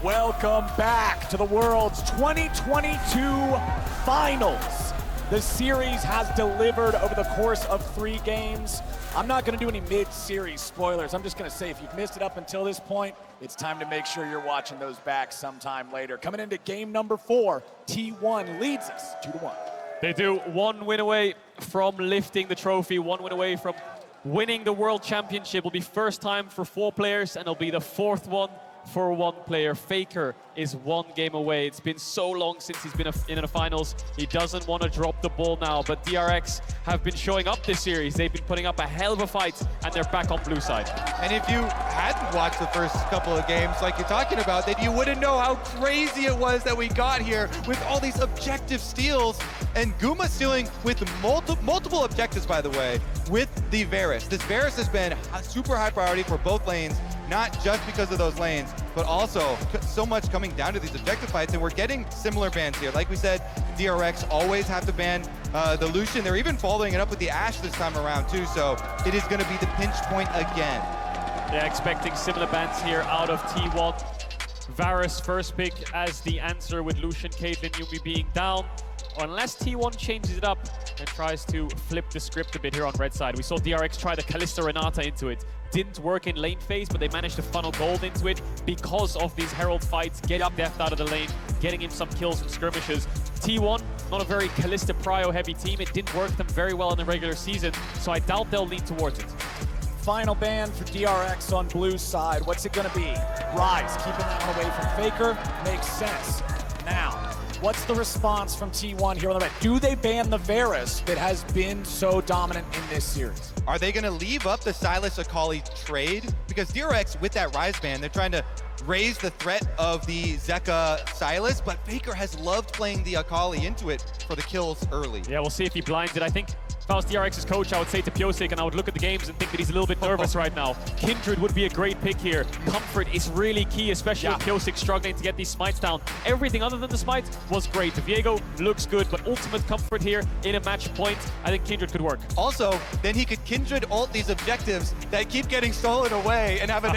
Welcome back to the World's 2022 Finals. The series has delivered over the course of 3 games. I'm not going to do any mid-series spoilers. I'm just going to say if you've missed it up until this point, it's time to make sure you're watching those back sometime later. Coming into game number 4, T1 leads us 2-1. They do 1 win away from lifting the trophy, 1 win away from winning the World Championship. Will be first time for 4 players, and it'll be the 4th one for 1 player. FLICKR is 1 game away. It's been so long since he's been in the finals. He doesn't want to drop the ball now, but DRX have been showing up this series. They've been putting up a hell of a fight, and they're back on blue side. And if you hadn't watched the first couple of games like you're talking about, then you wouldn't know how crazy it was that we got here with all these objective steals, and Guma stealing with multiple objectives, by the way, with the Varus. This Varus has been a super high priority for both lanes, not just because of those lanes, but also so much coming down to these objective fights, and we're getting similar bans here. Like we said, DRX always have to ban the Lucian. They're even following it up with the Ashe this time around too, so it is going to be the pinch point again. Yeah, expecting similar bans here out of T1. Varus first pick as the answer with Lucian, Caitlyn, Yuumi being down. Unless T1 changes it up and tries to flip the script a bit here on red side. We saw DRX try the Kalista Renata into it. Didn't work in lane phase, but they managed to funnel gold into it because of these Herald fights, getting Deft out of the lane, getting him some kills and skirmishes. T1, not a very Kalista prio heavy team. It didn't work them very well in the regular season, so I doubt they'll lean towards it. Final ban for DRX on blue side. What's it going to be? Rise, keeping that one away from FLICKR. Makes sense. Now, what's the response from T1 here on the red? Do they ban the Varus that has been so dominant in this series? Are they going to leave up the Sylas Akali trade? Because DRX, with that Rise ban, they're trying to raise the threat of the Zeka Sylas, but FLICKR has loved playing the Akali into it for the kills early. Yeah, we'll see if he blinds it. I think if I was DRX's coach, I would say to Pyosik, and I would look at the games and think that he's a little bit nervous right now. Kindred would be a great pick here. Comfort is really key, especially with Pyosik struggling to get these smites down. Everything other than the smite was great. Viego looks good, but ultimate comfort here in a match point, I think Kindred could work. Also, then he could Kindred ult these objectives that keep getting stolen away and have an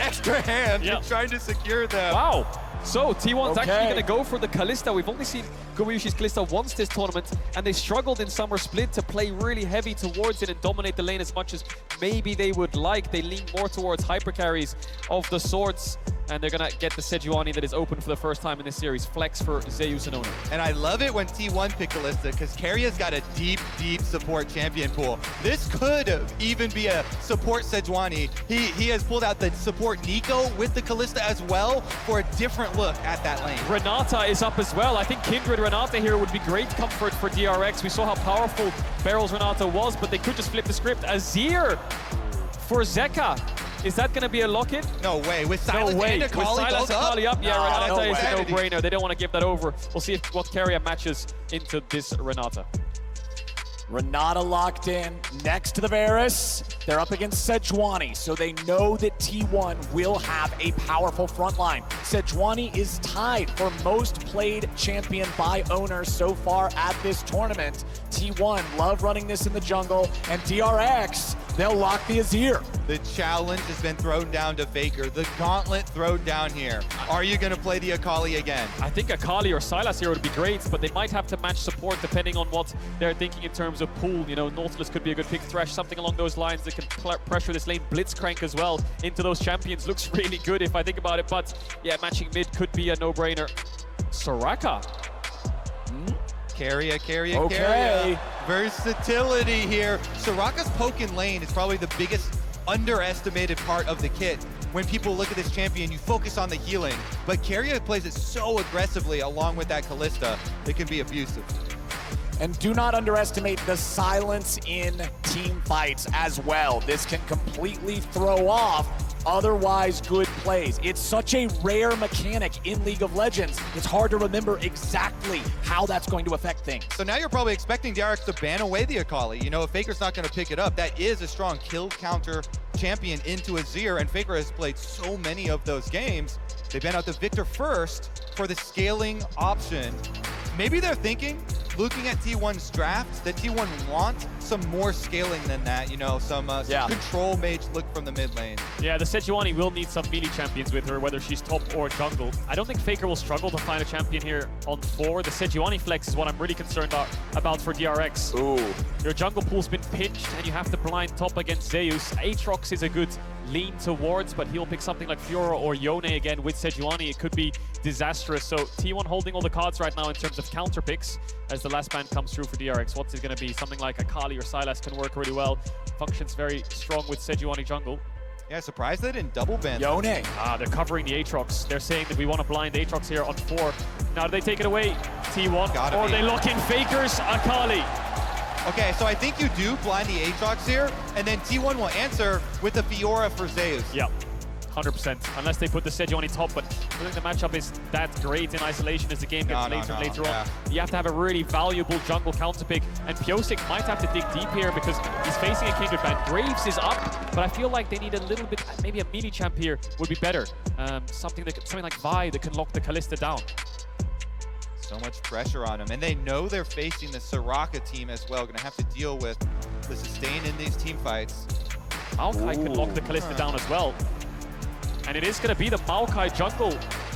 extra hand in trying to secure them. Wow. So T1's actually going to go for the Kalista. We've only seen Gumayusi's Kalista once this tournament, and they struggled in Summer Split to play really heavy towards it and dominate the lane as much as maybe they would like. They lean more towards hyper carries of the sorts, and they're going to get the Sejuani that is open for the first time in this series. Flex for Zeus and Oner. And I love it when T1 pick Kalista, because Keria's got a deep, deep support champion pool. This could even be a support Sejuani. He has pulled out the support Nico with the Kalista as well for a different look at that lane. Renata is up as well. I think Kindred Renata here would be great comfort for DRX. We saw how powerful BeryL's Renata was, but they could just flip the script. Azir for Zeka. Is that going to be a lock-in? No way. With Sylas and Akali with Sylas Akali up, yeah, Renata is a no-brainer. They don't want to give that over. We'll see what Keria matches into this Renata. Renata locked in next to the Varus. They're up against Sejuani, so they know that T1 will have a powerful front line. Sejuani is tied for most played champion by Oner so far at this tournament. T1 love running this in the jungle, and DRX, they'll lock the Azir. The challenge has been thrown down to FLICKR. The gauntlet thrown down here. Are you going to play the Akali again? I think Akali or Sylas here would be great, but they might have to match support depending on what they're thinking in terms of pool. You know, Nautilus could be a good pick. Thresh, something along those lines that can pressure this lane. Blitzcrank as well into those champions. Looks really good if I think about it, but yeah, matching mid could be a no-brainer. Soraka. Keria. Versatility here. Soraka's poke in lane is probably the biggest underestimated part of the kit. When people look at this champion, you focus on the healing, but Keria plays it so aggressively along with that Kalista, it can be abusive. And do not underestimate the silence in team fights as well. This can completely throw off otherwise good plays. It's such a rare mechanic in League of Legends. It's hard to remember exactly how that's going to affect things. So now you're probably expecting DRX to ban away the Akali. You know, if FLICKR's not going to pick it up, that is a strong kill counter champion into Azir, and FLICKR has played so many of those games. They ban out the Victor first for the scaling option. Maybe they're thinking looking at T1's draft, that T1 wants some more scaling than that, you know, some control mage look from the mid lane. Yeah, the Sejuani will need some melee champions with her, whether she's top or jungle. I don't think FLICKR will struggle to find a champion here on 4. The Sejuani flex is what I'm really concerned about for DRX. Ooh. Your jungle pool's been pinched, and you have to blind top against Zeus. Aatrox is a good lean towards, but he'll pick something like Fiora or Yone again with Sejuani. It could be disastrous. So T1 holding all the cards right now in terms of counter picks as the last ban comes through for DRX. What's it going to be? Something like Akali or Sylas can work really well. Functions very strong with Sejuani jungle. Yeah, surprised they didn't double ban. Yone. They're covering the Aatrox. They're saying that we want to blind Aatrox here on 4. Now do they take it away, T1? Or they lock in Faker's Akali? Okay, so I think you do blind the Aatrox here, and then T1 will answer with the Fiora for Zeus. Yeah, 100%. Unless they put the Sejuani top, but I think the matchup is that great in isolation as the game gets later on. You have to have a really valuable jungle counter pick, and Pyosik might have to dig deep here because he's facing a Kindred ban. Graves is up, but I feel like they need a little bit, maybe a melee champ here would be better. Something like Vi that can lock the Kalista down. So much pressure on them, and they know they're facing the Soraka team as well. Gonna have to deal with the sustain in these team fights. Maokai can lock the Kalista down as well. And it is gonna be the Maokai jungle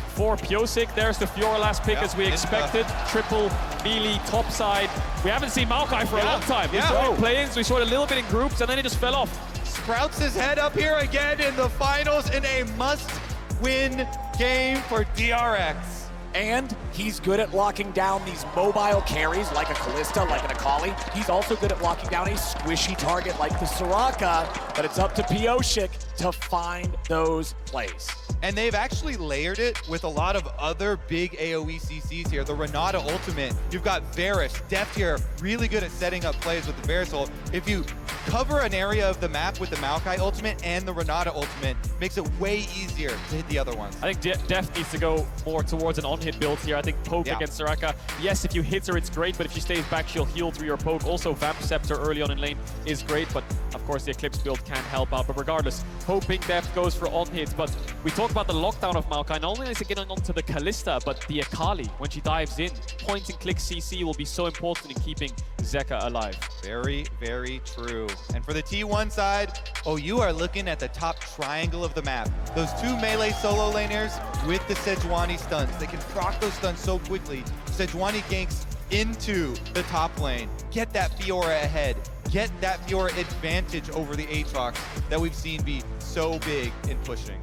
for Pyosik. There's the Fiora last pick as we expected. Triple melee top side. We haven't seen Maokai for a long time. We saw it playing, we saw it a little bit in groups, and then it just fell off. Sprouts his head up here again in the finals in a must-win game for DRX. And he's good at locking down these mobile carries like a Kalista, like an Akali. He's also good at locking down a squishy target like the Soraka, but it's up to Pyosik to find those plays. And they've actually layered it with a lot of other big AoE CCs here. The Renata ultimate, you've got Varus, Deft here, really good at setting up plays with the Varus ult. If you cover an area of the map with the Maokai ultimate and the Renata ultimate, makes it way easier to hit the other ones. I think Deft needs to go more towards an on-hit build here. I think poke against Soraka. Yes, if you hit her, it's great, but if she stays back, she'll heal through your poke. Also, Vamp Scepter early on in lane is great, but of course the Eclipse build can help out. But regardless, hoping Deft goes for on-hits. But we talk about the lockdown of Maokai. Not only is it getting onto the Kalista, but the Akali, when she dives in, point and click CC will be so important in keeping Zeka alive. Very, very true. And for the T1 side, you are looking at the top triangle of the map. Those 2 melee solo laners with the Sejuani stuns. They can proc those stuns so quickly. Sejuani ganks into the top lane. Get that Fiora ahead. Get that Fiora advantage over the Aatrox that we've seen be so big in pushing.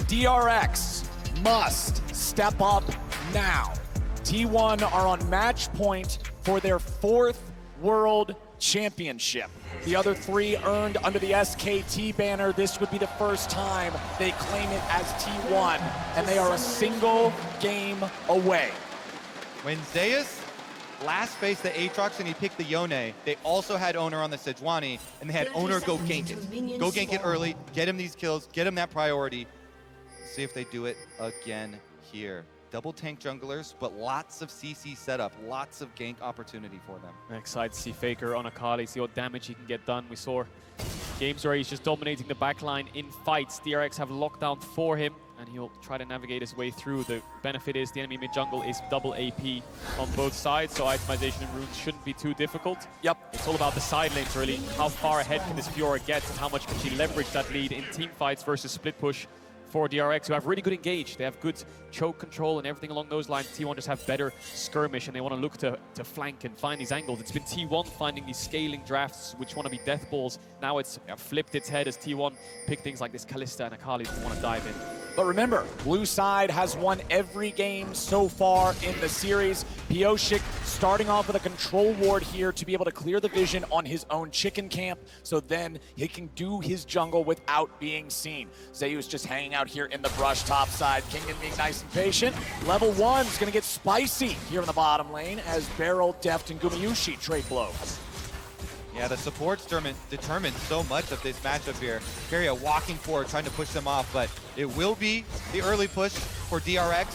DRX must step up now. T1 are on match point for their 4th World Championship. The other 3 earned under the SKT banner. This would be the first time they claim it as T1, and they are a single game away. When Zeus last faced the Aatrox and he picked the Yone, they also had Oner on the Sejuani, and they had Oner go gank it. Go gank it early, get him these kills, get him that priority. See if they do it again here. Double tank junglers, but lots of CC setup, lots of gank opportunity for them. I'm excited to see FLICKR on Akali, see what damage he can get done. We saw games where he's just dominating the backline in fights. DRX have lockdown for him, and he'll try to navigate his way through. The benefit is the enemy mid-jungle is double AP on both sides, so itemization and runes shouldn't be too difficult. Yep. It's all about the side lanes, really. How far ahead can this Fiora get, and how much can she leverage that lead in team fights versus split push for DRX, who have really good engage. They have good choke control and everything along those lines. T1 just have better skirmish, and they want to look to flank and find these angles. It's been T1 finding these scaling drafts which want to be death balls. Now it's flipped its head as T1 pick things like this Kalista and Akali that want to dive in. But remember, blue side has won every game so far in the series. Pyosik starting off with a control ward here to be able to clear the vision on his own chicken camp, so then he can do his jungle without being seen. Zeus just hanging out here in the brush top side. Kingen being nice and patient. Level 1's gonna get spicy here in the bottom lane as BeryL, Deft, and Gumayusi trade blows. Yeah, the support's determined so much of this matchup here. Keria walking forward, trying to push them off, but it will be the early push for DRX.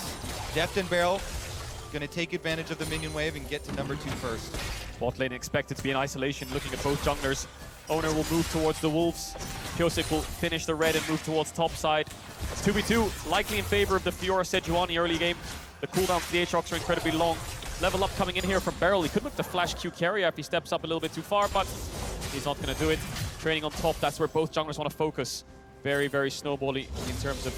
Deft and BeryL gonna take advantage of the minion wave and get to number 2 first. Bot lane expected to be in isolation, looking at both junglers. Oner will move towards the Wolves. Pyosik will finish the red and move towards top side. 2v2, likely in favor of the Fiora Sejuani early game. The cooldowns for the Aatrox are incredibly long. level up coming in here from BeryL. He could look to flash Q Keria if he steps up a little bit too far, but he's not going to do it. Training on top, that's where both junglers want to focus. Very, very snowbally in terms of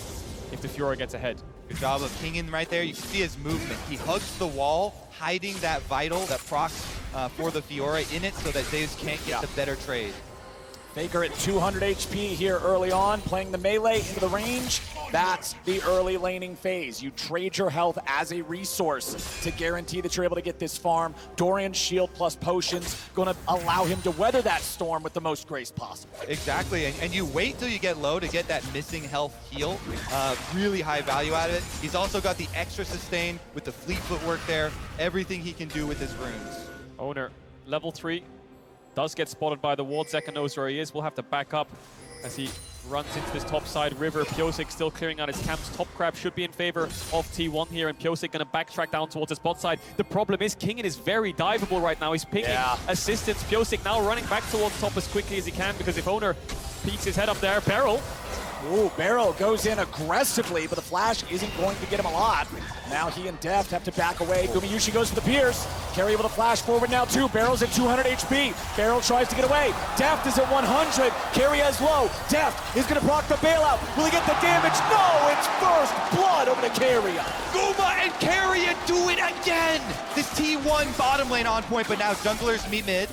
if the Fiora gets ahead. Good job of Kingen right there. You can see his movement. He hugs the wall, hiding that vital, that procs for the Fiora in it so that Zeus can't get the better trade. FLICKR at 200 HP here early on, playing the melee into the range. That's the early laning phase. You trade your health as a resource to guarantee that you're able to get this farm. Dorian's shield plus potions going to allow him to weather that storm with the most grace possible. Exactly, and you wait till you get low to get that missing health heal. Really high value out of it. He's also got the extra sustain with the fleet footwork there. Everything he can do with his runes. Oner, level 3. Does get spotted by the ward. Zeka knows where he is. We'll have to back up as he runs into this top side river. Pyosik still clearing out his camps. Top crab should be in favor of T1 here, and Pyosik going to backtrack down towards his bot side. The problem is Kingen is very diveable right now. He's pinging assistance. Pyosik now running back towards top as quickly as he can, because if Oner peeks his head up there, BeryL. Ooh, BeryL goes in aggressively, but the flash isn't going to get him a lot. Now he and Deft have to back away. Gumayusi goes for the pierce. Keria able to flash forward now too. BeryL's at 200 HP. BeryL tries to get away. Deft is at 100. Keria is low. Deft is going to proc the bailout. Will he get the damage? No, it's first blood over to Keria. Guma and Keria do it again! This T1 bottom lane on point, but now junglers meet mid.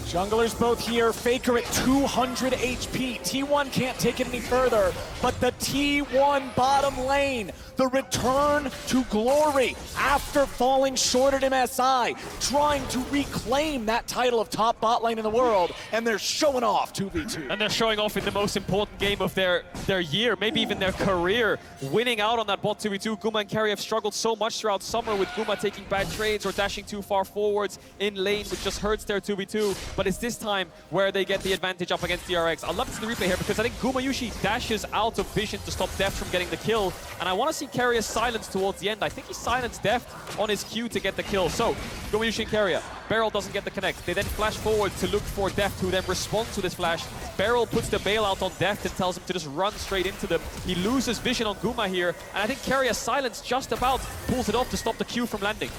Junglers both here. FLICKR at 200 HP. T1 can't take it any further, but the T1 bottom lane, the return to glory after falling short at MSI, trying to reclaim that title of top bot lane in the world, and they're showing off 2v2. And they're showing off in the most important game of their year, maybe even their career, winning out on that bot 2v2. Guma and Keria have struggled so much throughout summer with Guma taking bad trades or dashing too far forwards in lane, which just hurts their 2v2. But it's this time where they get the advantage up against DRX. I love to see the replay here because I think Gumayusi dashes out of vision to stop Deft from getting the kill. And I want to see Keria silence towards the end. I think he silenced Deft on his Q to get the kill. So, Gumayusi and Keria. BeryL doesn't get the connect. They then flash forward to look for Deft, who then responds to this flash. BeryL puts the bailout on Deft and tells him to just run straight into them. He loses vision on Guma here. And I think Keria silence just about pulls it off to stop the Q from landing.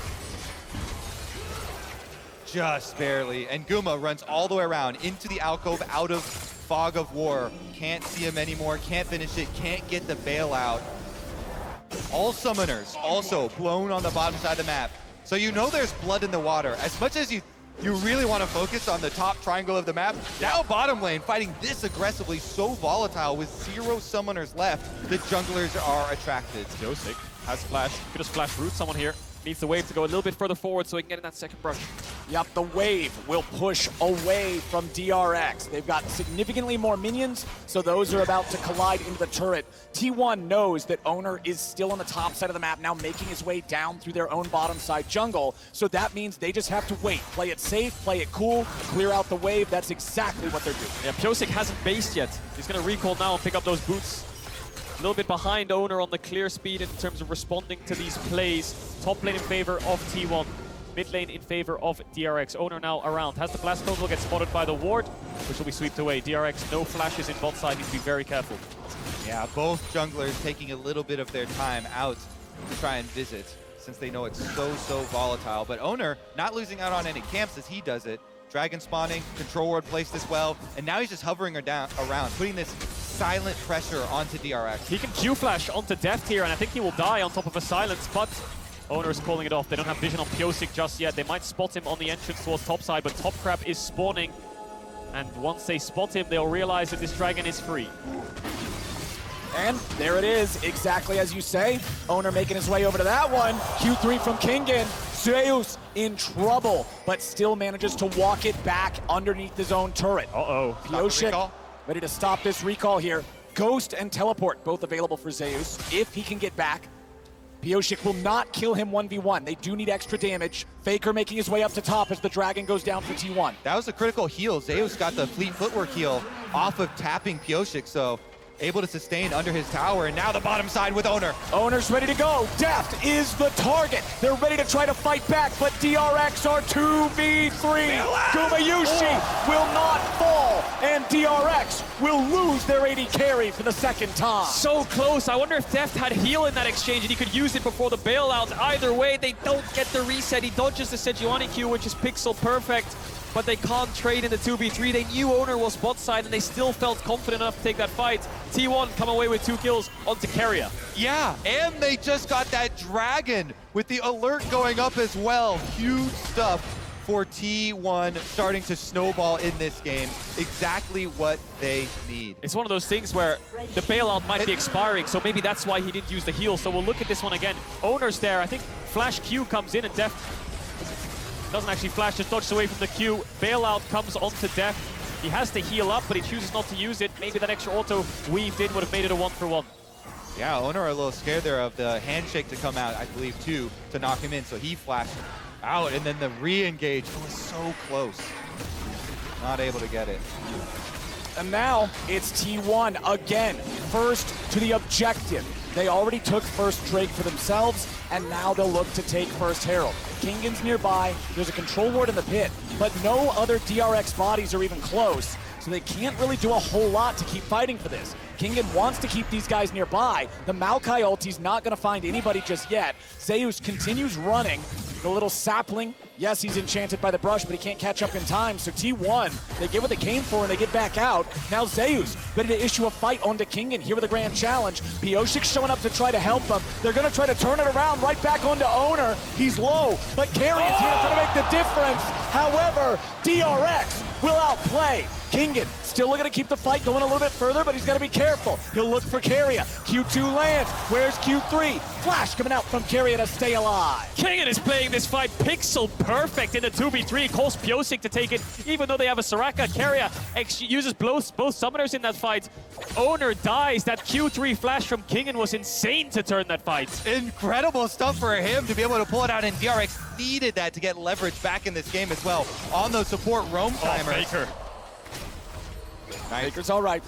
Just barely, and Guma runs all the way around into the alcove, out of fog of war. Can't see him anymore, can't finish it, can't get the bailout. All summoners also blown on the bottom side of the map. So you know there's blood in the water. As much as you really want to focus on the top triangle of the map, now bottom lane fighting this aggressively, so volatile with 0 summoners left, the junglers are attracted. Pyosik has flash, could just flash root someone here. Needs the wave to go a little bit further forward so he can get in that second brush. Yep, the wave will push away from DRX. They've got significantly more minions, so those are about to collide into the turret. T1 knows that Oner is still on the top side of the map, now making his way down through their own bottom side jungle. So that means they just have to wait. Play it safe, play it cool, clear out the wave. That's exactly what they're doing. Yeah, Pyosik hasn't based yet. He's going to recall now and pick up those boots. A little bit behind Oner on the clear speed in terms of responding to these plays. Top lane in favor of T1. Mid lane in favor of DRX. Oner now around. Has the blast code, will get spotted by the ward, which will be swept away. DRX, no flashes in bot side, needs to be very careful. Yeah, both junglers taking a little bit of their time out to try and visit, since they know it's so volatile. But Oner not losing out on any camps as he does it. Dragon spawning, control ward placed as well, and now he's just hovering around, putting this silent pressure onto DRX. He can Q flash onto Deft here, and I think he will die on top of a silence, but Oner is calling it off. They don't have vision on Pyosik just yet. They might spot him on the entrance towards top side, but top crab is spawning, and once they spot him, they'll realize that this dragon is free. And there it is, exactly as you say. Oner making his way over to that one. Q3 from Kingen. Zeus in trouble, but still manages to walk it back underneath his own turret. Uh-oh. Pyosik ready to stop this recall here. Ghost and Teleport both available for Zeus if he can get back. Pyosik will not kill him 1v1. They do need extra damage. FLICKR making his way up to top as the dragon goes down for T1. That was a critical heal. Zeus got the fleet footwork heal off of tapping Pyosik, so able to sustain under his tower, and now the bottom side with Oner. Oner's ready to go. Deft is the target. They're ready to try to fight back, but DRX are 2v3. Gumayusi will not fall, and DRX will lose their AD carry for the second time. So close. I wonder if Deft had heal in that exchange and he could use it before the bailout. Either way, they don't get the reset. He dodges the Sejuani Q, which is pixel perfect, but they can't trade in the 2v3. They knew Oner was bot side and they still felt confident enough to take that fight. T1 come away with 2 kills onto Keria. Yeah, and they just got that dragon with the alert going up as well. Huge stuff for T1 starting to snowball in this game. Exactly what they need. It's one of those things where the bailout might be expiring, so maybe that's why he didn't use the heal. So we'll look at this one again. Oner's there. I think Flash Q comes in and Deft doesn't actually flash, just dodges away from the Q. Bailout comes onto Deft. He has to heal up, but he chooses not to use it. Maybe that extra auto weaved in would have made it a 1-for-1. Yeah, Oner a little scared there of the handshake to come out, I believe, too, to knock him in. So he flashed out, and then the re-engage. It was so close. Not able to get it. And now it's T1 again, first to the objective. They already took first Drake for themselves, and now they'll look to take first Herald. Kingen's nearby, there's a control ward in the pit, but no other DRX bodies are even close, so they can't really do a whole lot to keep fighting for this. Kingen wants to keep these guys nearby. The Maokai ulti's not gonna find anybody just yet. Zeus continues running. The little sapling, yes, he's enchanted by the brush, but he can't catch up in time. So T1, they get what they came for and they get back out. Now Zeus, ready to issue a fight onto Kingen here with a grand challenge. Pyosik showing up to try to help them. They're gonna try to turn it around right back onto Oner. He's low, but Keria's here to make the difference. However, DRX will outplay. Kingen still looking to keep the fight going a little bit further, but he's got to be careful. He'll look for Keria. Q2 lands. Where's Q3? Flash coming out from Keria to stay alive. Kingen is playing this fight pixel perfect in the 2v3. Calls Pyosik to take it, even though they have a Soraka. Keria uses both summoners in that fight. Oner dies. That Q3 flash from Kingen was insane to turn that fight. Incredible stuff for him to be able to pull it out, and DRX needed that to get leverage back in this game as well on those support roam timers. FLICKR. Nice. Baker's all right.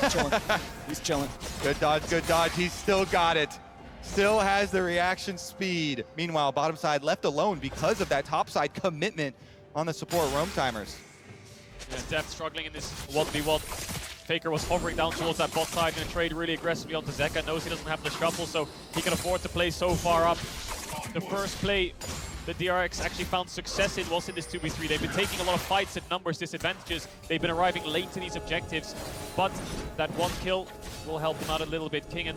He's chilling. He's chilling. Good dodge, good dodge. He's still got it. Still has the reaction speed. Meanwhile, bottom side left alone because of that top side commitment on the support roam timers. Yeah, Deft struggling in this 1v1. FLICKR was hovering down towards that bot side and trade really aggressively onto Zeka. Knows he doesn't have the shuffle, so he can afford to play so far up. The first play the DRX actually found success in was in this 2v3. They've been taking a lot of fights at numbers disadvantages. They've been arriving late to these objectives, but that one kill will help them out a little bit. Kingen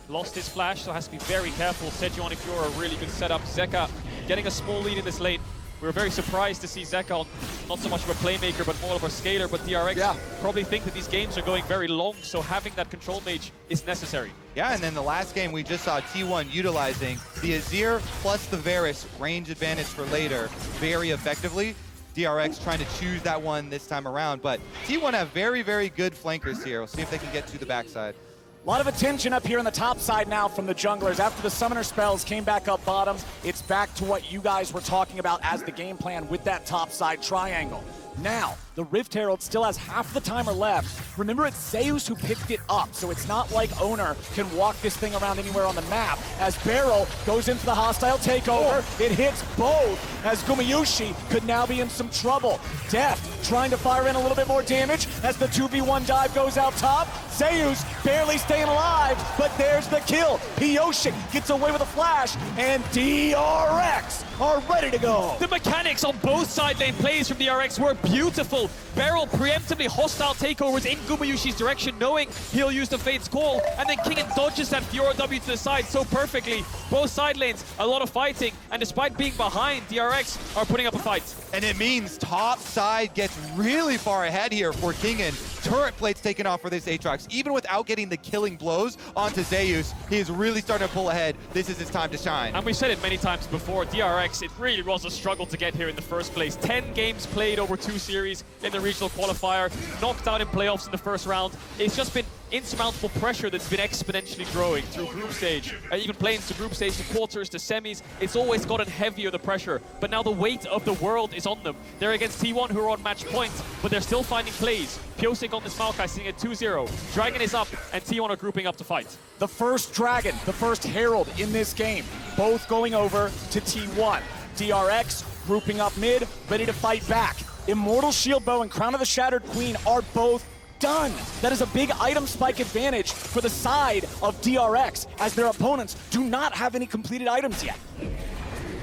lost his flash, so has to be very careful. Sejuani Fiora, a really good setup. Zeka getting a small lead in this lane. We were very surprised to see Zeka on not so much of a playmaker, but more of a scaler. But DRX probably think that these games are going very long, so having that control mage is necessary. Yeah, and then the last game we just saw T1 utilizing the Azir plus the Varus range advantage for later very effectively. DRX trying to choose that one this time around, but T1 have very, very good flankers here. We'll see if they can get to the backside. A lot of attention up here on the top side now from the junglers. After the summoner spells came back up bottom, it's back to what you guys were talking about as the game plan with that top side triangle. Now, the Rift Herald still has half the timer left. Remember, it's Zeus who picked it up, so it's not like Oner can walk this thing around anywhere on the map. As BeryL goes into the hostile takeover, it hits both, as Gumayusi could now be in some trouble. Deft trying to fire in a little bit more damage as the 2v1 dive goes out top. Zeus barely staying alive, but there's the kill. Pyosik gets away with a flash, and DRX are ready to go. The mechanics on both side lane plays from DRX were beautiful. BeryL preemptively hostile takeovers in Gumayusi's direction, knowing he'll use the Fate's Call, and then Kingen dodges that Fiora W to the side so perfectly. Both side lanes, a lot of fighting, and despite being behind, DRX are putting up a fight. And it means top side gets really far ahead here for Kingen. Turret plates taken off for this Aatrox. Even without getting the killing blows onto Zeus, he is really starting to pull ahead. This is his time to shine. And we said it many times before, DRX, it really was a struggle to get here in the first place. 10 games played over 2 series in the regional qualifier, knocked out in playoffs in the first round. It's just been insurmountable pressure that's been exponentially growing through group stage, even playing to group stage, to quarters, to semis. It's always gotten heavier, the pressure, but now the weight of the world is on them. They're against T1, who are on match point, but they're still finding plays. Pyosik on this Maokai sitting at 2-0. Dragon is up, and T1 are grouping up to fight. The first Dragon, the first Herald in this game, both going over to T1. DRX grouping up mid, ready to fight back. Immortal Shield Bow and Crown of the Shattered Queen are both done. That is a big item spike advantage for the side of DRX, as their opponents do not have any completed items yet.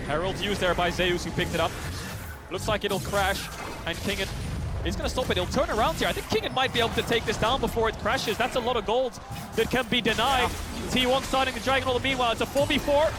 Herald used there by Zeus, who picked it up. Looks like it'll crash, and Kingen is going to stop it. He'll turn around here. I think Kingen might be able to take this down before it crashes. That's a lot of gold that can be denied. T1 starting the Dragon all the meanwhile. It's a 4v4.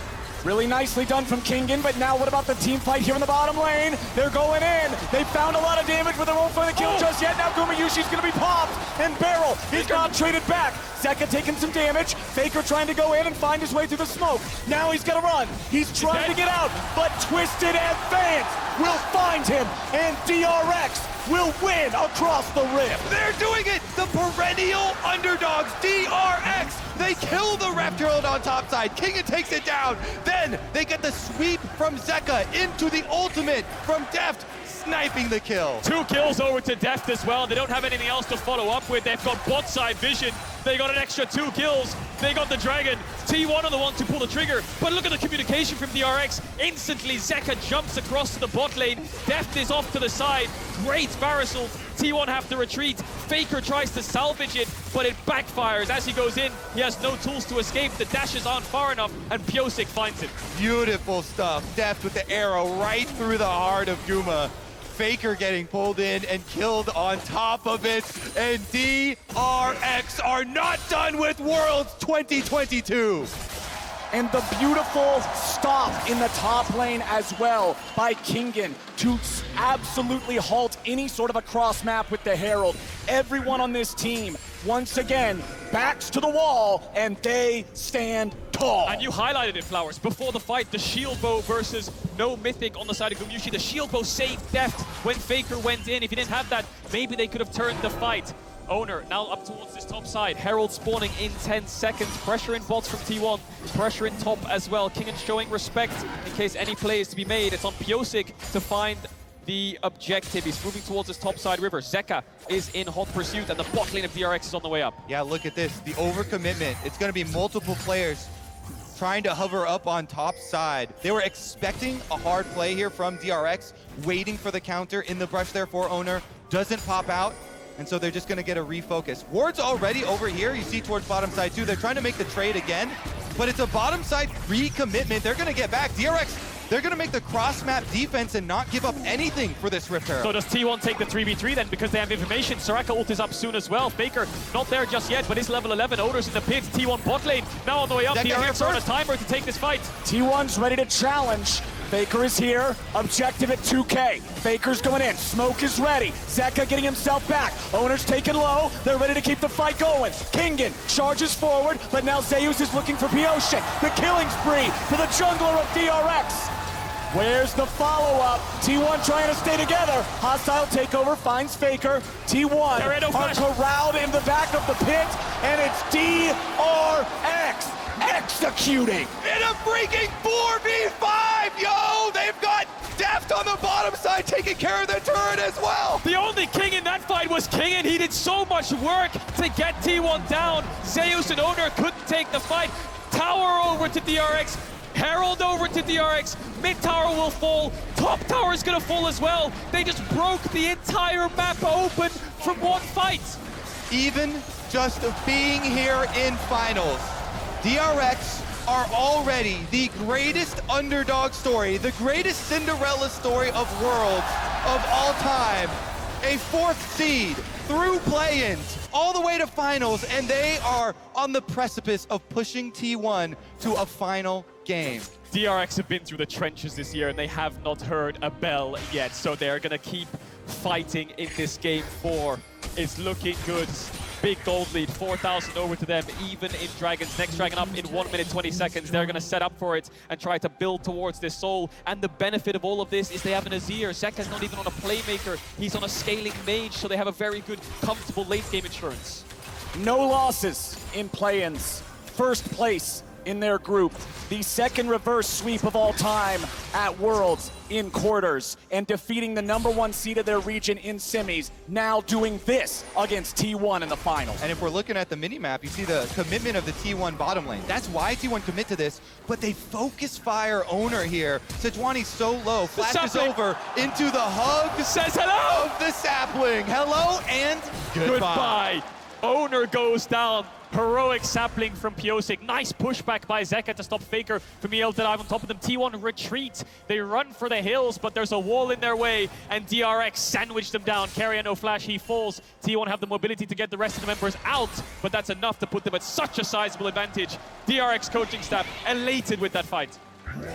Really nicely done from Kingen, but now what about the team fight here in the bottom lane? They're going in. They found a lot of damage, but they won't find the kill just yet. Now Gumayusi's going to be popped, and BeryL is not traded back. Zeka taking some damage. FLICKR trying to go in and find his way through the smoke. Now he's going to run. He's trying to get out, but Twisted Advance will find him, and DRX will win across the rift. They're doing it! The perennial underdogs, DRX! They kill the Reft Herald on top side. Kingen takes it down. Then they get the sweep from Zeka into the ultimate from Deft, sniping the kill. 2 kills over to Deft as well. They don't have anything else to follow up with. They've got bot side vision. They got an extra 2 kills. They got the Dragon. T1 are the ones who pull the trigger. But look at the communication from DRX. Instantly, Zeka jumps across to the bot lane. Deft is off to the side. Great Varus ult. T1 have to retreat. FLICKR tries to salvage it, but it backfires. As he goes in, he has no tools to escape. The dashes aren't far enough, and Pyosik finds it. Beautiful stuff. Deft with the arrow right through the heart of Guma. FLICKR getting pulled in and killed on top of it. And DRX are not done with Worlds 2022. And the beautiful stop in the top lane as well by Kingen to absolutely halt any sort of a cross map with the Herald. Everyone on this team, once again, backs to the wall, and they stand tall. And you highlighted it, Flowers. Before the fight, the shield bow versus no mythic on the side of Gumayusi. The shield bow saved Deft when FLICKR went in. If he didn't have that, maybe they could have turned the fight. Oner now up towards this top side. Herald spawning in 10 seconds. Pressure in bots from T1. Pressure in top as well. Kingen showing respect in case any play is to be made. It's on Pyosik to find the objective. He's moving towards this top side river. Zeka is in hot pursuit, and the bot lane of DRX is on the way up. Yeah, look at this. The overcommitment. It's going to be multiple players trying to hover up on top side. They were expecting a hard play here from DRX, waiting for the counter in the brush there for Oner. Doesn't pop out. And so they're just going to get a refocus. Ward's already over here. You see towards bottom side too. They're trying to make the trade again, but it's a bottom side recommitment. They're going to get back. DRX, they're going to make the cross map defense and not give up anything for this Rift Herald. So does T1 take the 3v3 then, because they have information? Soraka ult is up soon as well. FLICKR not there just yet, but is level 11. Oner's in the pit. T1 bot lane now on the way up. DRX are on a timer to take this fight. T1's ready to challenge. FLICKR is here, objective at 2K. FLICKR's going in, smoke is ready. Zeka getting himself back. Oner's taken low, they're ready to keep the fight going. Kingen charges forward, but now Zeus is looking for Pyosik. The killing spree for the jungler of DRX. Where's the follow-up? T1 trying to stay together. Hostile takeover finds FLICKR. T1 are corralled in the back of the pit, and it's DRX executing. In a freaking 4v5, yo! They've got Deft on the bottom side taking care of the turret as well. The only king in that fight was Kingen. He did so much work to get T1 down. Zeus and Oner couldn't take the fight. Tower over to DRX. Herald over to DRX. Mid tower will fall. Top tower is gonna fall as well. They just broke the entire map open from one fight. Even just being here in finals, DRX are already the greatest underdog story, the greatest Cinderella story of Worlds of all time. A 4th seed through play-ins all the way to finals, and they are on the precipice of pushing T1 to a final game. DRX have been through the trenches this year, and they have not heard a bell yet, so they're gonna keep fighting in this game 4. It's looking good. Big gold lead, 4,000 over to them, even in Dragons. Next Dragon up in 1 minute 20 seconds. They're going to set up for it and try to build towards this soul. And the benefit of all of this is they have an Azir. Zeka's not even on a playmaker. He's on a scaling mage, so they have a very good, comfortable late game insurance. no losses in play-ins. First place in their group. The second reverse sweep of all time at Worlds in quarters and defeating the #1 seed of their region in semis. Now doing this against T1 in the finals. And if we're looking at the mini-map, you see the commitment of the T1 bottom lane. That's why T1 commit to this, but they focus fire Oner here. Sejuani's so low, flashes over into the hug. Says hello! Of the sapling. Hello and goodbye. Oner goes down. Heroic sapling from Pyosik. Nice pushback by Zeka to stop FLICKR from BeryL to dive on top of them. T1 retreat. They run for the hills, but there's a wall in their way, and DRX sandwiched them down. Keria no flash, he falls. T1 have the mobility to get the rest of the members out, but that's enough to put them at such a sizable advantage. DRX coaching staff elated with that fight.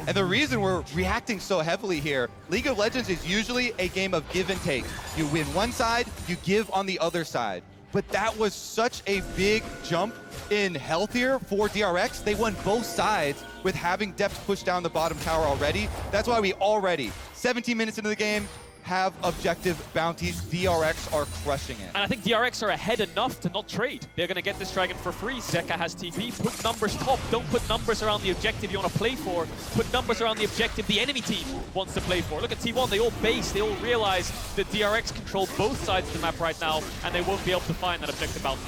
And the reason we're reacting so heavily here, League of Legends is usually a game of give and take. You win one side, you give on the other side. But that was such a big jump in health here for DRX. They won both sides with having Deft push down the bottom tower already. That's why we already, 17 minutes into the game, have objective bounties. DRX are crushing it. And I think DRX are ahead enough to not trade. They're going to get this dragon for free. Zeka has TP. Put numbers top. Don't put numbers around the objective you want to play for. Put numbers around the objective the enemy team wants to play for. Look at T1. They all base. They all realize that DRX control both sides of the map right now, and they won't be able to find that objective bounty.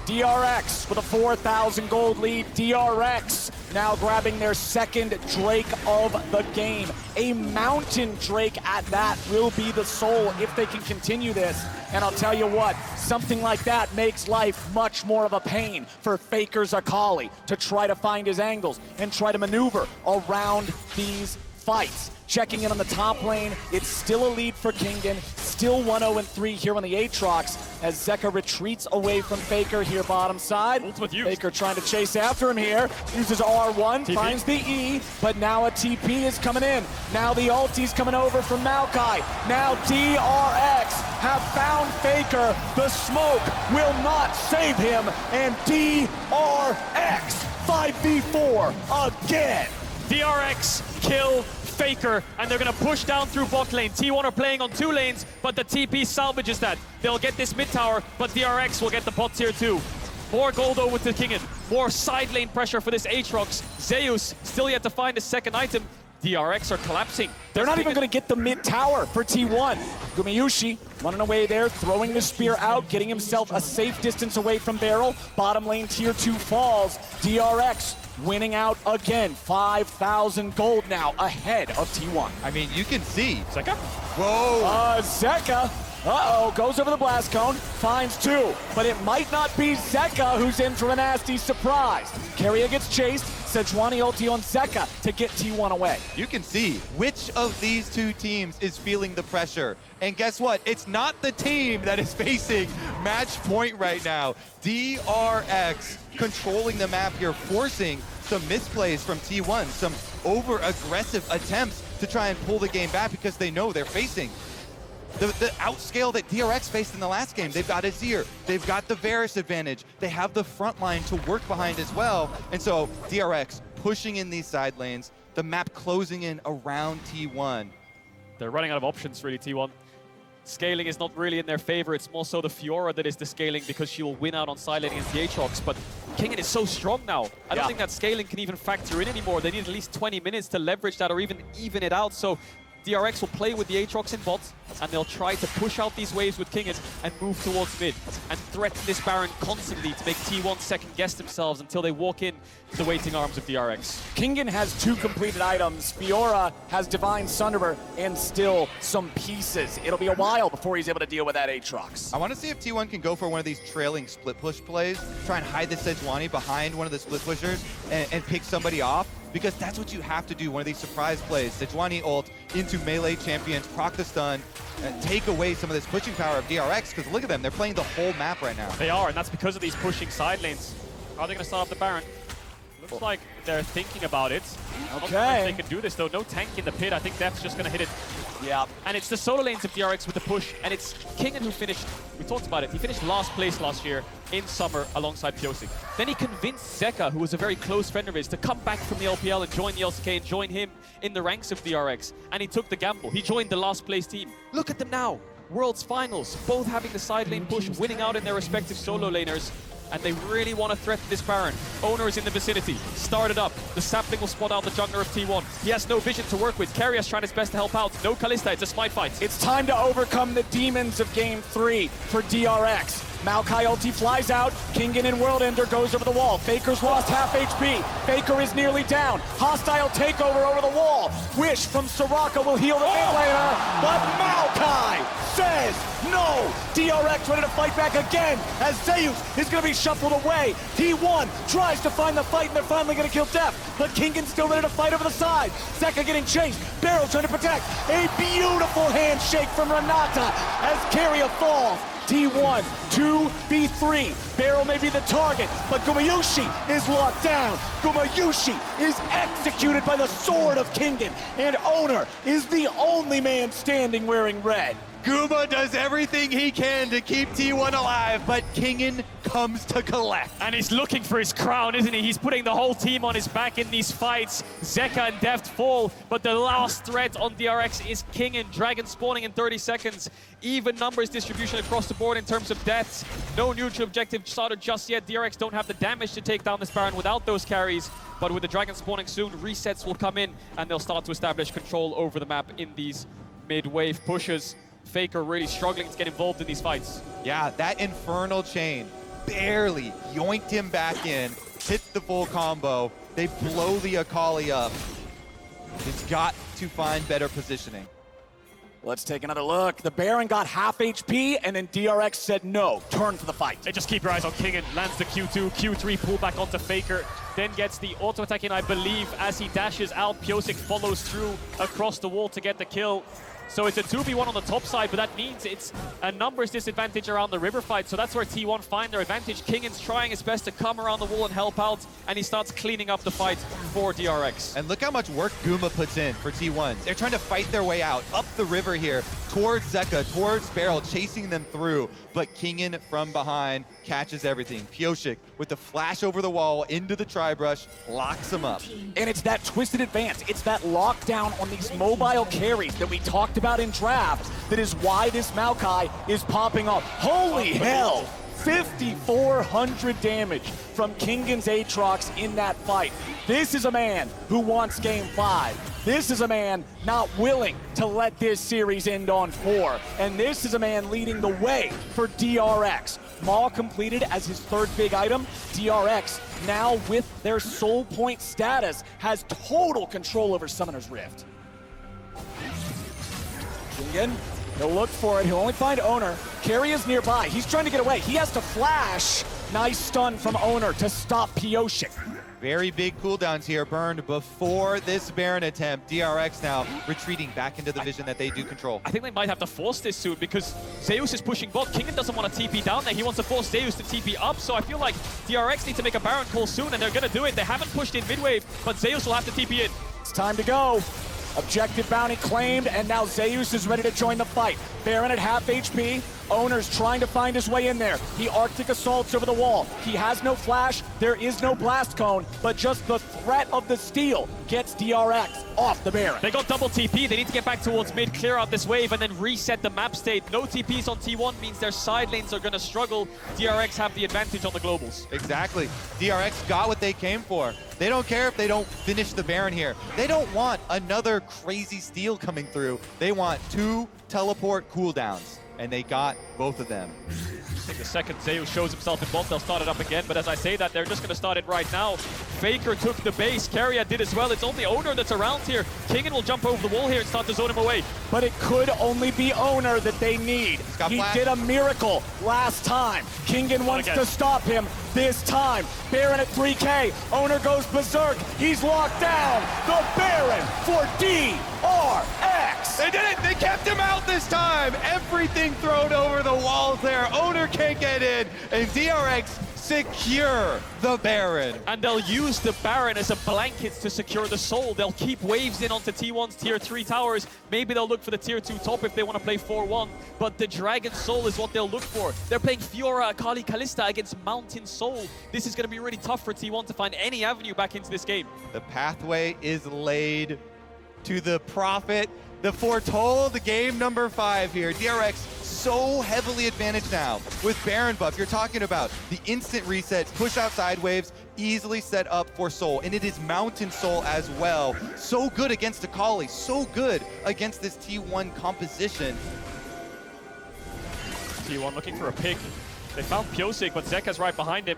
DRX with a 4,000 gold lead. DRX now grabbing their second Drake of the game. A mountain Drake at that will be the soul if they can continue this. And I'll tell you what, something like that makes life much more of a pain for FLICKR's Akali to try to find his angles and try to maneuver around these fights. Checking in on the top lane, it's still a lead for Kingen, still 1-0-3 here on the Aatrox as Zeka retreats away from FLICKR here bottom side. FLICKR trying to chase after him here, uses R1, TP. Finds the E, but now a TP is coming in. Now the ulti's coming over from Maokai. Now DRX have found FLICKR. The smoke will not save him, and DRX 5v4 again. DRX kill FLICKR, and they're going to push down through bot lane. T1 are playing on 2 lanes, but the TP salvages that. They'll get this mid tower, but DRX will get the bot tier 2. More gold over to Kingen. More side lane pressure for this Aatrox. Zeus still yet to find his second item. DRX are collapsing. They're not even going to get the mid tower for T1. Gumayusi running away there, throwing the spear out, getting himself a safe distance away from BeryL. Bottom lane tier 2 falls. DRX winning out again. 5,000 gold now ahead of T1. I mean, you can see. Zeka? Whoa. Zeka. Goes over the blast cone, finds 2, but it might not be Zeka who's in for a nasty surprise. Keria gets chased, Sejuani ulti on Zeka to get T1 away. You can see which of these two teams is feeling the pressure. And guess what? It's not the team that is facing match point right now. DRX controlling the map here, forcing some misplays from T1, some over-aggressive attempts to try and pull the game back because they know they're facing the outscale that DRX faced in the last game. They've got Azir, they've got the Varus advantage, they have the front line to work behind as well. And so DRX pushing in these side lanes, the map closing in around T1. They're running out of options, really, T1. Scaling is not really in their favor. It's more so the Fiora that is the scaling because she will win out on side lane against the Aatrox. But Kingen is so strong now. I don't think that scaling can even factor in anymore. They need at least 20 minutes to leverage that or even it out. So DRX will play with the Aatrox in bot, and they'll try to push out these waves with Kingen and move towards mid and threaten this Baron constantly to make T1 second guess themselves until they walk in to the waiting arms of DRX. Kingen has 2 completed items. Fiora has Divine Sunderer and still some pieces. It'll be a while before he's able to deal with that Aatrox. I want to see if T1 can go for one of these trailing split push plays, try and hide the Sejuani behind one of the split pushers and pick somebody off. Because that's what you have to do, one of these surprise plays. Sejuani ult into melee champions, proc the stun, and take away some of this pushing power of DRX, because look at them, they're playing the whole map right now. They are, and that's because of these pushing side lanes. Are they going to start up the Baron? Looks like they're thinking about it. Not sure if they can do this, though. No tank in the pit. I think Deft's just going to hit it. Yeah. And it's the solo lanes of DRX with the push, and it's Kingen who finished, we talked about it, he finished last place last year in summer alongside Pyosik. Then he convinced Zeka, who was a very close friend of his, to come back from the LPL and join the LCK and join him in the ranks of DRX. And he took the gamble. He joined the last place team. Look at them now. World's finals, both having the side lane push, winning out in their respective solo laners. and they really want to threaten this Baron. Oner is in the vicinity, started up. The sapling will spot out the jungler of T1. He has no vision to work with. Keria's trying his best to help out. No Kalista, it's a smite fight. It's time to overcome the demons of Game 3 for DRX. Maokai ulti flies out, Kingen in World Ender goes over the wall. Faker's lost half HP, Faker is nearly down. Hostile takeover over the wall. Wish from Soraka will heal the mid laner, but Maokai says no! DRX ready to fight back again as Zeus is going to be shuffled away. T1 tries to find the fight and they're finally going to kill Deft, but Kingen's still ready to fight over the side. Zeka getting chased, BeryL trying to protect. A beautiful handshake from Renata as Keria falls. T1, 2v3. BeryL may be the target, but Gumayusi is locked down. Gumayusi is executed by the sword of Kingen, and Oner is the only man standing wearing red. Guma does everything he can to keep T1 alive, but Kingen comes to collect. And he's looking for his crown, isn't he? He's putting the whole team on his back in these fights. Zeka and Deft fall, but the last threat on DRX is Kingen. Dragon spawning in 30 seconds. Even numbers distribution across the board in terms of deaths. No neutral objective started just yet. DRX don't have the damage to take down this Baron without those carries. But with the Dragon spawning soon, resets will come in, and they'll start to establish control over the map in these mid-wave pushes. Faker really struggling to get involved in these fights. Yeah, that Infernal Chain barely yoinked him back in, hit the full combo. They blow the Akali up. He's got to find better positioning. Let's take another look. The Baron got half HP, and then DRX said no. Turn for the fight. They just keep your eyes on Kingen. Lands the Q2, Q3 pull back onto Faker. Then gets the auto attack in, I believe, as he dashes out. Pyosik follows through across the wall to get the kill. So it's a 2v1 on the top side, but that means it's a numbers disadvantage around the river fight. So that's where T1 find their advantage. Kingen's trying his best to come around the wall and help out, and he starts cleaning up the fight for DRX. And look how much work Guma puts in for T1. They're trying to fight their way out, up the river here, towards Zeka, towards BeryL, chasing them through. But Kingen from behind catches everything. Pyosik with the flash over the wall into the tri-brush, locks him up. And it's that twisted advance. It's that lockdown on these mobile carries that we talked about in draft that is why this Maokai is popping up. Holy hell! 5,400 damage from Kingen's Aatrox in that fight. This is a man who wants Game 5. This is a man not willing to let this series end on 4. And this is a man leading the way for DRX. Maw completed as his third big item. DRX, now with their soul point status, has total control over Summoner's Rift. Kingen, he'll look for it. He'll only find Oner. Keria's nearby. He's trying to get away. He has to flash. Nice stun from Oner to stop Pyosik. Very big cooldowns here burned before this Baron attempt. DRX now retreating back into the vision that they do control. I think they might have to force this soon because Zeus is pushing bot. Kingen doesn't want to TP down there. He wants to force Zeus to TP up. So I feel like DRX need to make a Baron call soon, and they're going to do it. They haven't pushed in mid-wave, but Zeus will have to TP in. It's time to go. Objective bounty claimed, and now Zeus is ready to join the fight. Baron at half HP. Oner's trying to find his way in there. He Arctic assaults over the wall. He has no flash. There is no blast cone, but just the threat of the steal gets DRX off the Baron. They got double TP. They need to get back towards mid, clear out this wave, and then reset the map state. No TPs on T1 means their side lanes are going to struggle. DRX have the advantage on the globals. Exactly. DRX got what they came for. They don't care if they don't finish the Baron here. They don't want another crazy steal coming through. They want 2 teleport cooldowns, and they got both of them. I think the second Zeus shows himself in bot, they'll start it up again, but as I say that, they're just going to start it right now. Faker took the base, Keria did as well. It's only Oner that's around here. Kingen will jump over the wall here and start to zone him away. But it could only be Oner that they need. He did a miracle last time. Kingen wants to stop him this time. Baron at 3K. Oner goes berserk. He's locked down. The Baron for DRX. They did it! They kept him out this time! Everything thrown over the walls there. Oner can't get in, and DRX secure the Baron. And they'll use the Baron as a blanket to secure the soul. They'll keep waves in onto T1's tier 3 towers. Maybe they'll look for the tier 2 top if they want to play 4-1. But the Dragon Soul is what they'll look for. They're playing Fiora, Akali, Kalista against Mountain Soul. This is going to be really tough for T1 to find any avenue back into this game. The pathway is laid to the prophet, the foretold game number 5 here. DRX so heavily advantaged now with Baron buff. You're talking about the instant reset, push outside waves, easily set up for Soul, and it is Mountain Soul as well. So good against Akali, so good against this T1 composition. T1 looking for a pick. They found Pyosik, but Zeka's right behind him.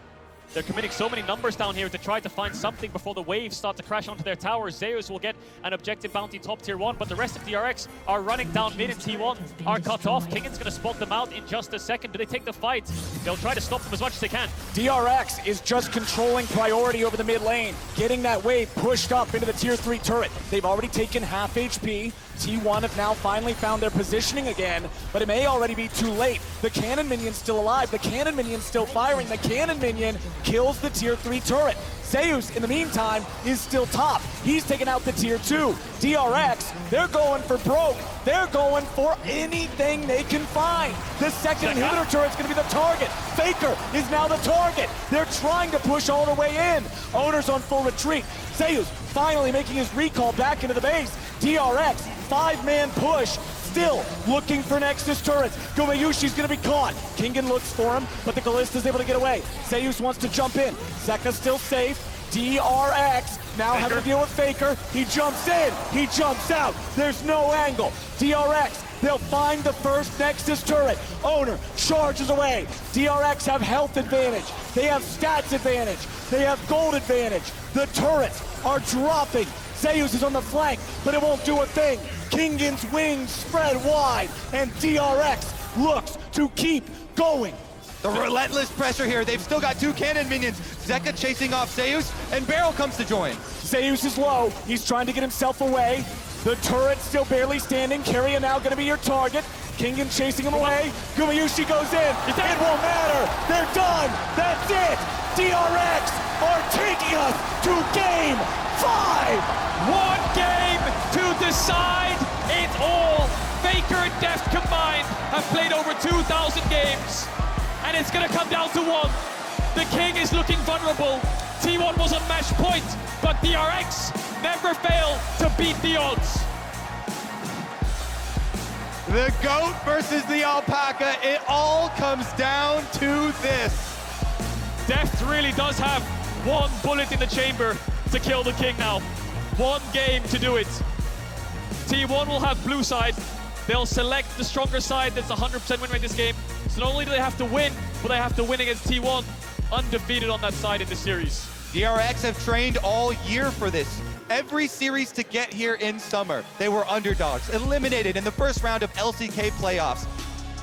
They're committing so many numbers down here to try to find something before the waves start to crash onto their towers. Zeus will get an objective bounty top tier 1, but the rest of DRX are running down mid and T1 are cut off. Kingen's gonna spot them out in just a second. Do they take the fight? They'll try to stop them as much as they can. DRX is just controlling priority over the mid lane, getting that wave pushed up into the tier 3 turret. They've already taken half HP. T1 have now finally found their positioning again, but it may already be too late. The cannon minion's still alive, the cannon minion's still firing, the cannon minion kills the tier 3 turret. Zeus, in the meantime, is still top. He's taken out the tier 2. DRX, they're going for broke. They're going for anything they can find. The second inhibitor turret's gonna be the target. FLICKR is now the target. They're trying to push all the way in. Oner's on full retreat. Zeus finally making his recall back into the base. DRX, 5-man push. Still looking for Nexus turrets. Gumayusi's gonna be caught. Kingen looks for him, but the Kalista's able to get away. Zeus wants to jump in. Zeka's still safe. DRX now having to deal with FLICKR. He jumps in, he jumps out. There's no angle. DRX, they'll find the first Nexus turret. Oner charges away. DRX have health advantage. They have stats advantage. They have gold advantage. The turrets are dropping. Zeus is on the flank, but it won't do a thing. Kingen's wings spread wide, and DRX looks to keep going. The relentless pressure here. They've still got 2 cannon minions. Zeka chasing off Zeus, and BeryL comes to join. Zeus is low. He's trying to get himself away. The turret's still barely standing. Keria now going to be your target. Kingen chasing him away. Gumayusi goes in. It won't matter. They're done. That's it. DRX are taking us to game 5. One game to decide it all. FLICKR and Deft combined have played over 2,000 games, and it's gonna come down to one. The King is looking vulnerable. T1 was on match point, but DRX never fail to beat the odds. The goat versus the alpaca. It all comes down to this. Deft really does have one bullet in the chamber to kill the King now. One game to do it. T1 will have blue side. They'll select the stronger side that's 100% win rate this game. So not only do they have to win, but they have to win against T1. Undefeated on that side in the series. DRX have trained all year for this. Every series to get here in summer, they were underdogs, eliminated in the first round of LCK playoffs,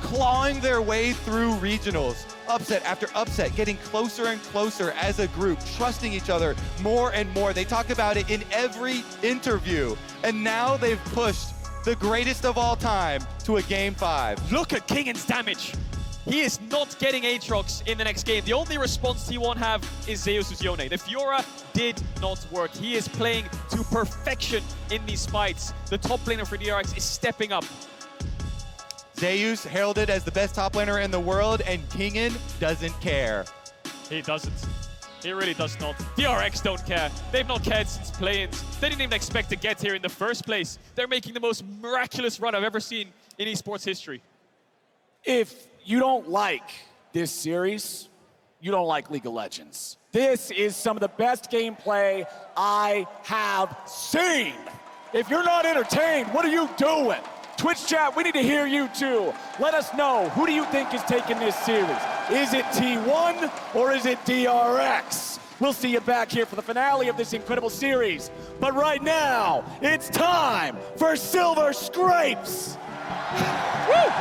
clawing their way through regionals. Upset after upset, getting closer and closer as a group, trusting each other more and more. They talk about it in every interview. And now they've pushed the greatest of all time to a game 5. Look at Kingen's damage. He is not getting Aatrox in the next game. The only response T1 have is Zeus' Yone. The Fiora did not work. He is playing to perfection in these fights. The top laner for DRX is stepping up. Zeus heralded as the best top laner in the world, and Kingen doesn't care. He doesn't. He really does not. DRX don't care. They've not cared since play-ins. They didn't even expect to get here in the first place. They're making the most miraculous run I've ever seen in esports history. If you don't like this series, you don't like League of Legends. This is some of the best gameplay I have seen. If you're not entertained, what are you doing? Twitch chat, we need to hear you too. Let us know, who do you think is taking this series? Is it T1 or is it DRX? We'll see you back here for the finale of this incredible series. But right now, it's time for Silver Scrapes. Woo!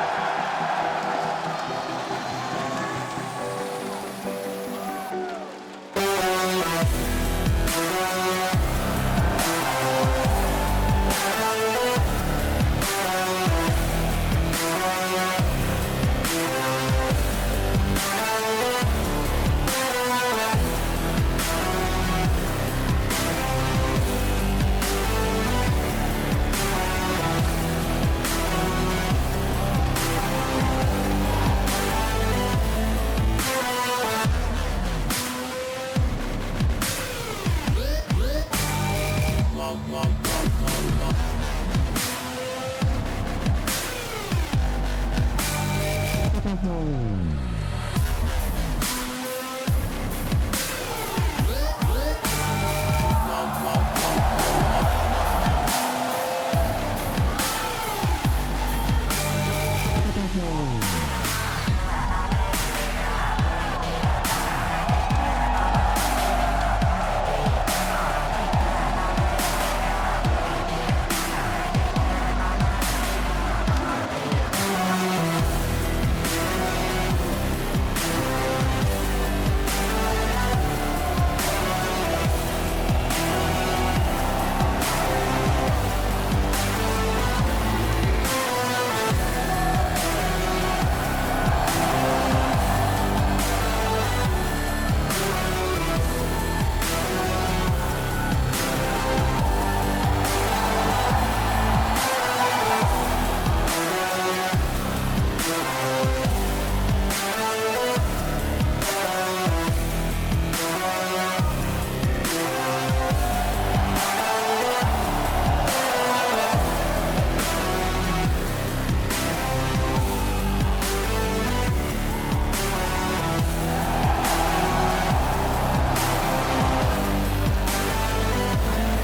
Mm-hmm.